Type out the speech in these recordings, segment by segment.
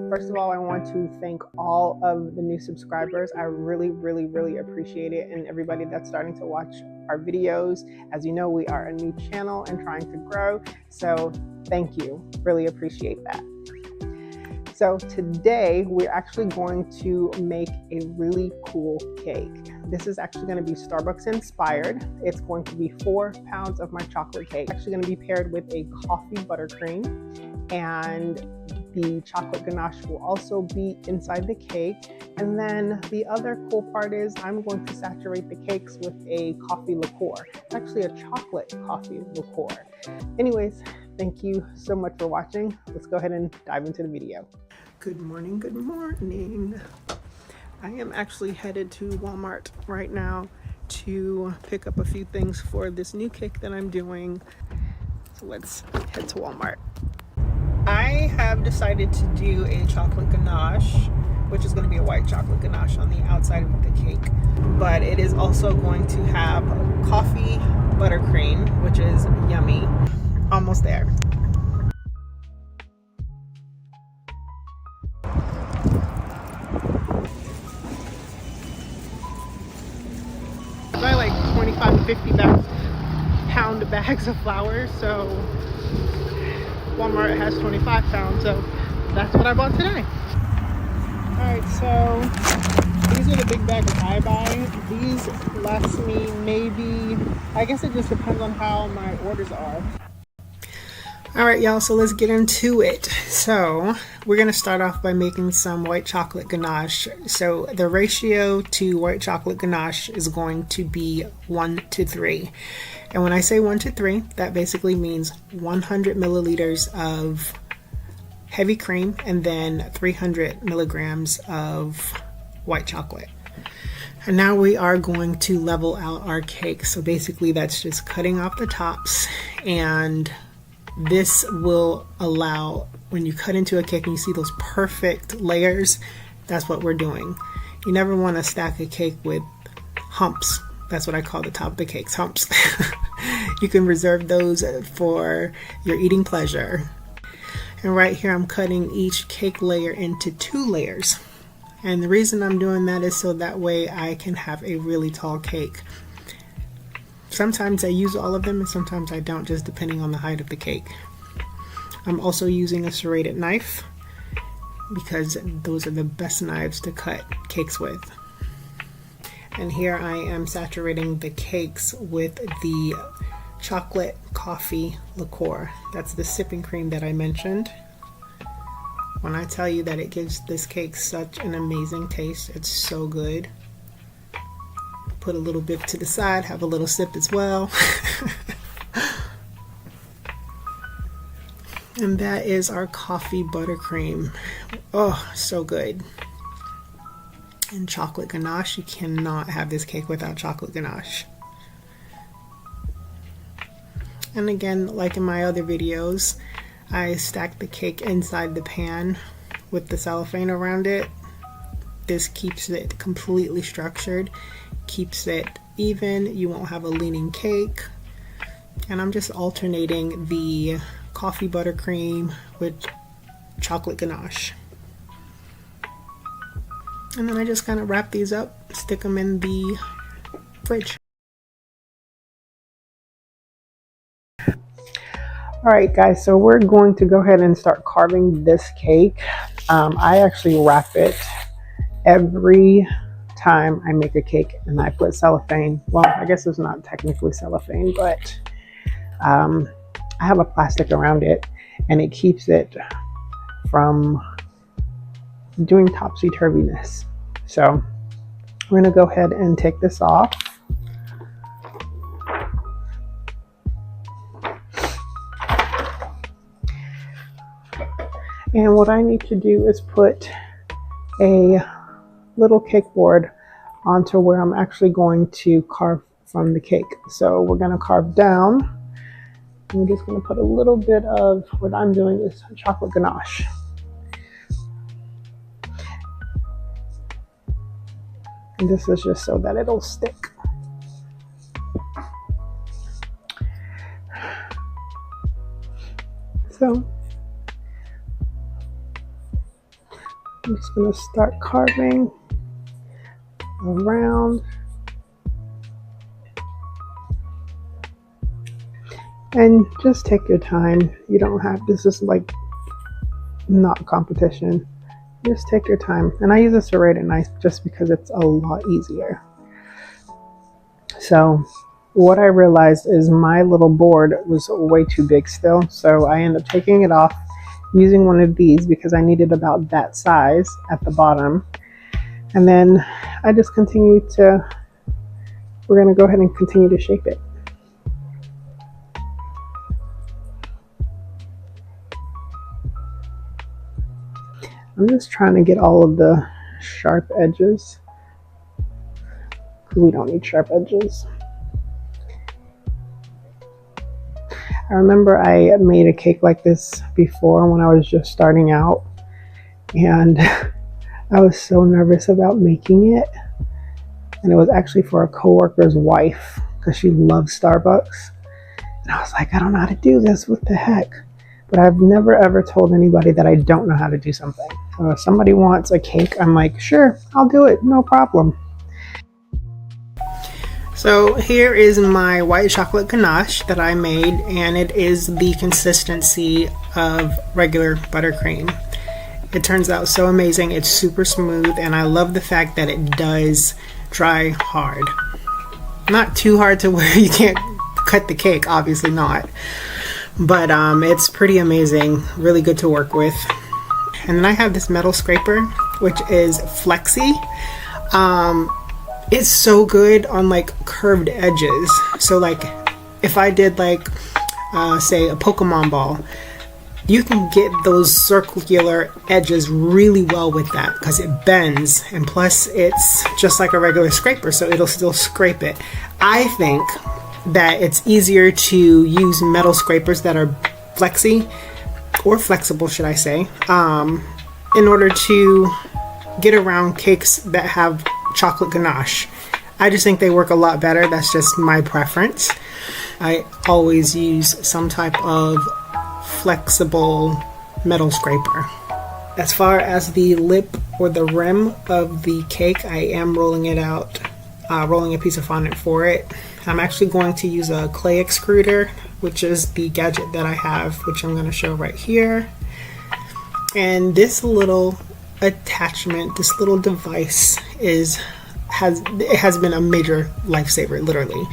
First of all, I want to thank all of the new subscribers. I really appreciate it, and everybody that's starting to watch our videos. As you know, we are a new channel and trying to grow, so thank you. Really appreciate that. So today we're actually going to make a really cool cake. This is actually going to be Starbucks inspired. It's going to be 4 pounds of my chocolate cake. It's actually going to be paired with a coffee buttercream, and the chocolate ganache will also be inside the cake. And then the other cool part is I'm going to saturate the cakes with a coffee liqueur. It's actually a chocolate coffee liqueur. Anyways, thank you so much for watching. Let's go ahead and dive into the video. Good morning, good morning. I am actually headed to Walmart right now to pick up a few things for this new cake that I'm doing. So let's head to Walmart. I have decided to do a chocolate ganache, which is going to be a white chocolate ganache on the outside of the cake, but it is also going to have coffee buttercream, which is yummy. Almost there. Buy like 25 to 50 pound bags of flour, so Walmart has 25 pounds, so that's what I bought today. Alright, so these are the big bags I buy. These last me maybe, I guess it just depends on how my orders are. Alright y'all, so let's get into it. So we're going to start off by making some white chocolate ganache. So the ratio to white chocolate ganache is going to be 1 to 3. And when I say 1 to 3, that basically means 100 milliliters of heavy cream and then 300 milligrams of white chocolate. And now we are going to level out our cake. So basically that's just cutting off the tops, and this will allow, when you cut into a cake and you see those perfect layers, that's what we're doing. You never want to stack a cake with humps. That's what I call the top of the cakes, humps. You can reserve those for your eating pleasure. And right here I'm cutting each cake layer into 2 layers. And the reason I'm doing that is so that way I can have a really tall cake. Sometimes I use all of them and sometimes I don't, just depending on the height of the cake. I'm also using a serrated knife because those are the best knives to cut cakes with. And here I am saturating the cakes with the chocolate coffee liqueur. That's the sipping cream that I mentioned. When I tell you that it gives this cake such an amazing taste, it's so good. Put a little bit to the side, have a little sip as well. And that is our coffee buttercream. Oh, so good. And chocolate ganache, you cannot have this cake without chocolate ganache. And again, like in my other videos, I stack the cake inside the pan with the cellophane around it. This keeps it completely structured, keeps it even, you won't have a leaning cake. And I'm just alternating the coffee buttercream with chocolate ganache. And then I just kind of wrap these up, stick them in the fridge. Alright guys, so we're going to go ahead and start carving this cake. I actually wrap it every time I make a cake, and I put cellophane. Well, I guess it's not technically cellophane, but I have a plastic around it and it keeps it from doing topsy-turviness. So we're going to go ahead and take this off. And what I need to do is put a little cake board onto where I'm actually going to carve from the cake. So we're going to carve down. I'm just going to put a little bit of, what I'm doing is chocolate ganache. And this is just so that it'll stick. So I'm just going to start carving around. And just take your time. You don't have, this is like not competition. Just take your time. And I use a serrated knife just because it's a lot easier. So what I realized is my little board was way too big still. So I ended up taking it off, using one of these because I needed about that size at the bottom. And then I just continue to, we're going to go ahead and continue to shape it. I'm just trying to get all of the sharp edges because we don't need sharp edges. I remember I made a cake like this before when I was just starting out, and I was so nervous about making it. And it was actually for a coworker's wife because she loves Starbucks. And I was like, I don't know how to do this. What the heck? But I've never ever told anybody that I don't know how to do something. So if somebody wants a cake, I'm like, sure, I'll do it, no problem. So here is my white chocolate ganache that I made, and it is the consistency of regular buttercream. It turns out so amazing. It's super smooth, and I love the fact that it does dry hard. Not too hard to where you can't cut the cake, obviously not. But it's pretty amazing, really good to work with. And then I have this metal scraper, which is Flexi. It's so good on like curved edges. So like if I did like say a Pokemon ball, you can get those circular edges really well with that because it bends, and plus it's just like a regular scraper, so it'll still scrape it. I think that it's easier to use metal scrapers that are flexy, or flexible should I say, in order to get around cakes that have chocolate ganache. I just think they work a lot better. That's just my preference. I always use some type of flexible metal scraper. As far as the lip or the rim of the cake, I am rolling it out, rolling a piece of fondant for it. I'm actually going to use a clay extruder, which is the gadget that I have, which I'm going to show right here. And this little attachment, this little device has been a major lifesaver, literally.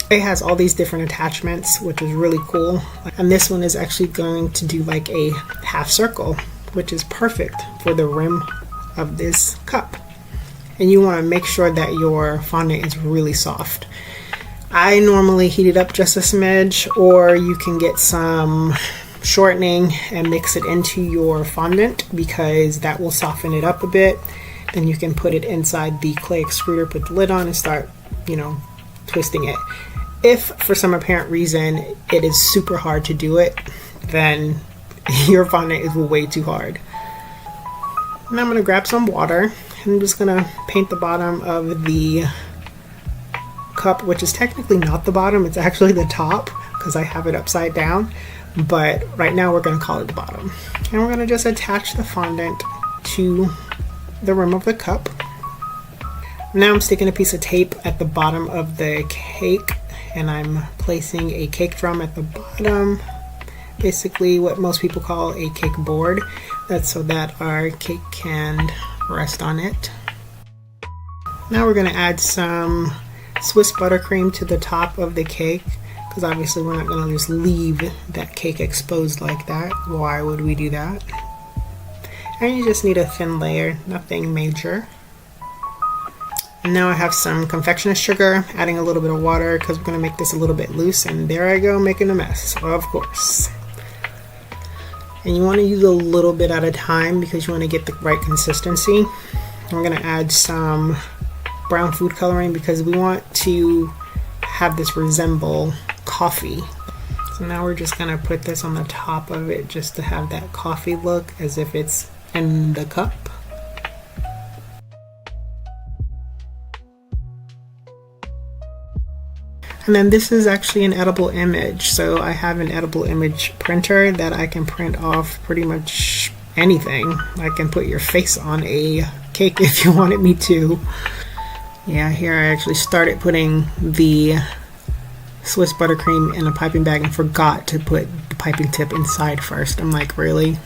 It has all these different attachments, which is really cool. And this one is actually going to do like a half circle, which is perfect for the rim of this cup. And you want to make sure that your fondant is really soft. I normally heat it up just a smidge, or you can get some shortening and mix it into your fondant because that will soften it up a bit. Then you can put it inside the clay extruder, put the lid on, and start, twisting it. If for some apparent reason it is super hard to do it, then your fondant is way too hard. Now I'm going to grab some water. I'm just going to paint the bottom of the cup, which is technically not the bottom, it's actually the top because I have it upside down. But right now we're going to call it the bottom. And we're going to just attach the fondant to the rim of the cup. Now I'm sticking a piece of tape at the bottom of the cake, and I'm placing a cake drum at the bottom, basically what most people call a cake board. That's so that our cake can rest on it. Now we're going to add some Swiss buttercream to the top of the cake, because obviously we're not going to just leave that cake exposed like that. Why would we do that? And you just need a thin layer, nothing major. And now I have some confectioner's sugar, adding a little bit of water because we're going to make this a little bit loose, and there I go making a mess, of course. And you want to use a little bit at a time because you want to get the right consistency. I'm going to add some brown food coloring because we want to have this resemble coffee. So now we're just going to put this on the top of it just to have that coffee look as if it's in the cup. And then this is actually an edible image. So I have an edible image printer that I can print off pretty much anything. I can put your face on a cake if you wanted me to. Yeah, here I actually started putting the Swiss buttercream in a piping bag and forgot to put the piping tip inside first. I'm like, really?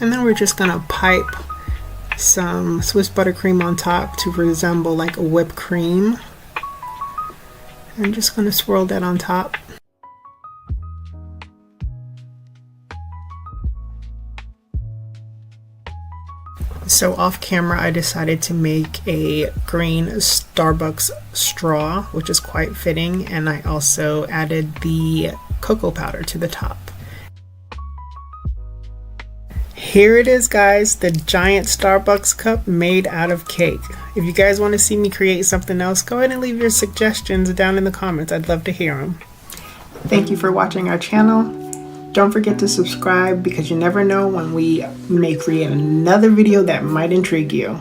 And then we're just gonna pipe some Swiss buttercream on top to resemble like a whipped cream. I'm just gonna swirl that on top. So off camera, I decided to make a green Starbucks straw, which is quite fitting, and I also added the cocoa powder to the top. Here it is, guys, the giant Starbucks cup made out of cake. If you guys want to see me create something else, go ahead and leave your suggestions down in the comments. I'd love to hear them. Thank you for watching our channel. Don't forget to subscribe because you never know when we may create another video that might intrigue you.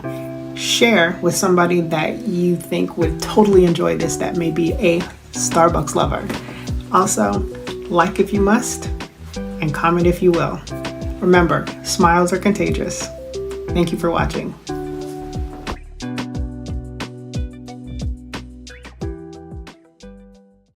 Share with somebody that you think would totally enjoy this, that may be a Starbucks lover. Also, like if you must, and comment if you will. Remember, smiles are contagious. Thank you for watching.